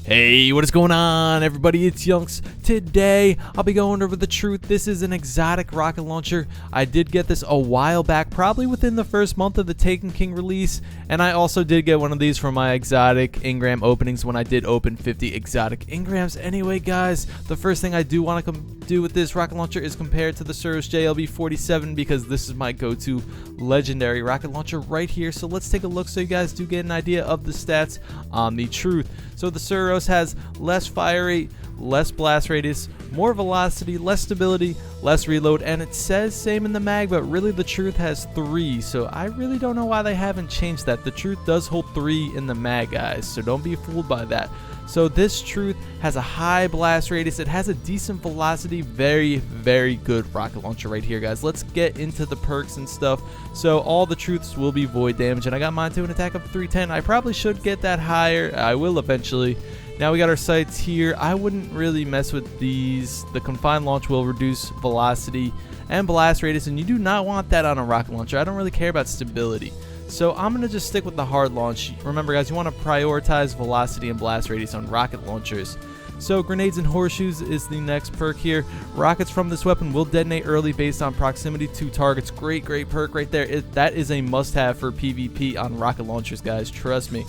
Hey, what is going on, everybody? It's YunKs. Today, I'll be going over the truth. This is an exotic rocket launcher. I did get this a while back, probably within the first month of the Taken King release, and I also did get one of these for my exotic engram openings when I did open 50 exotic engrams. Anyway, guys, the first thing I do want to do with this rocket launcher is compare it to the Suros JLB-47 because this is my go-to legendary rocket launcher right here. So let's take a look so you guys do get an idea of the stats on the truth. So the Suros has less fire rate, less blast radius, more velocity, less stability, less reload, and it says same in the mag, but really the truth has 3, so I really don't know why they haven't changed that. The truth does hold 3 in the mag, guys, so don't be fooled by that. So this truth has a high blast radius, it has a decent velocity, very good rocket launcher right here, guys. Let's get into the perks and stuff. So all the truths will be void damage, and I got mine to an attack of 310. I probably should get that higher, I will eventually. Now we got our sights here. I wouldn't really mess with these. The confined launch will reduce velocity and blast radius, and you do not want that on a rocket launcher. I don't really care about stability. So I'm going to just stick with the hard launch. Remember, guys, you want to prioritize velocity and blast radius on rocket launchers. So grenades and horseshoes is the next perk here. Rockets from this weapon will detonate early based on proximity to targets. Great perk right there. That is a must-have for PvP on rocket launchers, guys. Trust me.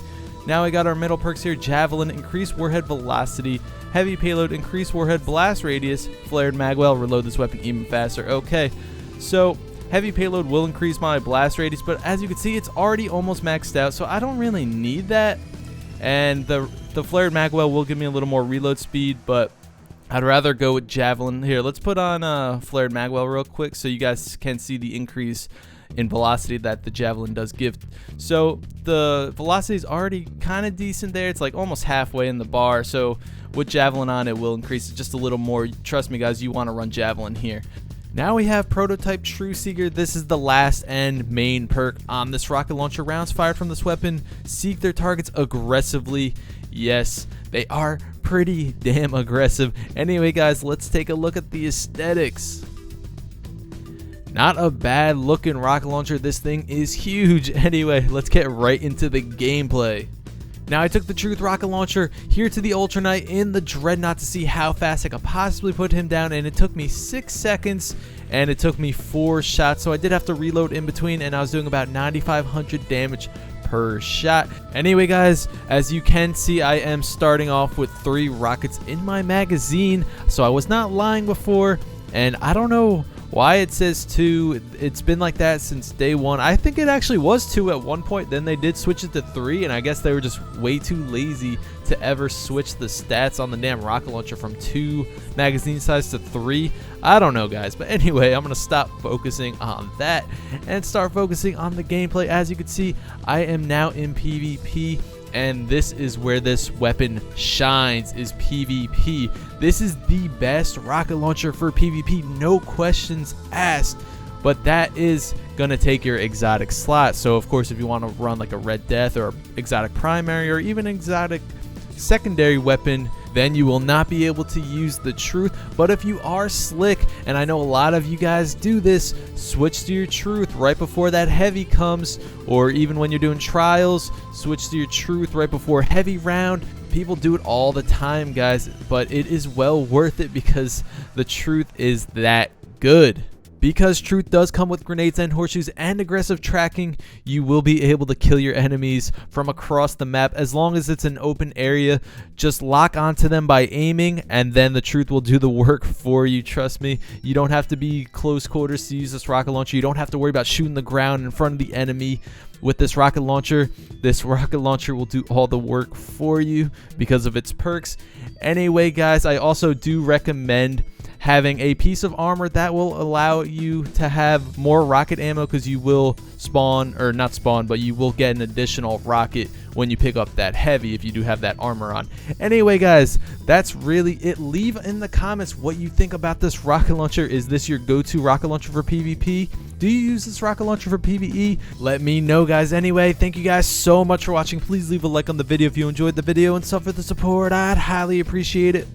Now we got our middle perks here. Javelin, increase warhead velocity. Heavy payload, increase warhead blast radius. Flared magwell, reload this weapon even faster. Okay, so heavy payload will increase my blast radius, but as you can see, it's already almost maxed out, so I don't really need that. And the flared magwell will give me a little more reload speed, but I'd rather go with javelin. Here, let's put on flared magwell real quick so you guys can see the increase in velocity that the javelin does give. So the velocity is already kind of decent there. It's like almost halfway in the bar, so with javelin on it will increase it just a little more. Trust me, guys, you want to run javelin here. Now we have prototype True Seeker. This is the last and main perk on this rocket launcher. Rounds fired from this weapon seek their targets aggressively. Yes, they are pretty damn aggressive. Anyway, guys, let's take a look at the aesthetics. Not a bad looking rocket launcher. This thing is huge. Anyway, let's get right into the gameplay. Now I took the Truth rocket launcher here to the Ultra Knight in the Dreadnought to see how fast I could possibly put him down, and it took me 6 seconds and it took me 4 shots, so I did have to reload in between, and I was doing about 9,500 damage per shot. Anyway, guys, as you can see, I am starting off with 3 rockets in my magazine, so I was not lying before, and I don't know why it says 2. It's been like that since day 1. I think it actually was 2 at one point, then they did switch it to 3, and I guess they were just way too lazy to ever switch the stats on the damn rocket launcher from 2 magazine size to 3. I don't know, guys, but anyway, I'm gonna stop focusing on that and start focusing on the gameplay. As you can see, I am now in PvP, and this is where this weapon shines, is PvP. This is the best rocket launcher for PvP, no questions asked, but that is gonna take your exotic slot. So of course, if you want to run like a Red Death or exotic primary or even exotic secondary weapon, then you will not be able to use the Truth. But if you are slick, and I know a lot of you guys do this, switch to your Truth right before that heavy comes, or even when you're doing trials, switch to your Truth right before heavy round. People do it all the time, guys, but it is well worth it because the Truth is that good. Because Truth does come with grenades and horseshoes and aggressive tracking, you will be able to kill your enemies from across the map as long as it's an open area. Just lock onto them by aiming, and then the Truth will do the work for you. Trust me, you don't have to be close quarters to use this rocket launcher. You don't have to worry about shooting the ground in front of the enemy. With this rocket launcher will do all the work for you because of its perks. Anyway, guys, I also do recommend having a piece of armor that will allow you to have more rocket ammo, because you will spawn, or not spawn, but you will get an additional rocket when you pick up that heavy if you do have that armor on. Anyway, guys, that's really it. Leave in the comments what you think about this rocket launcher. Is this your go-to rocket launcher for PvP? Do you use this rocket launcher for PvE? Let me know, guys. Anyway, thank you guys so much for watching. Please leave a like on the video if you enjoyed the video and stuff for the support. I'd highly appreciate it.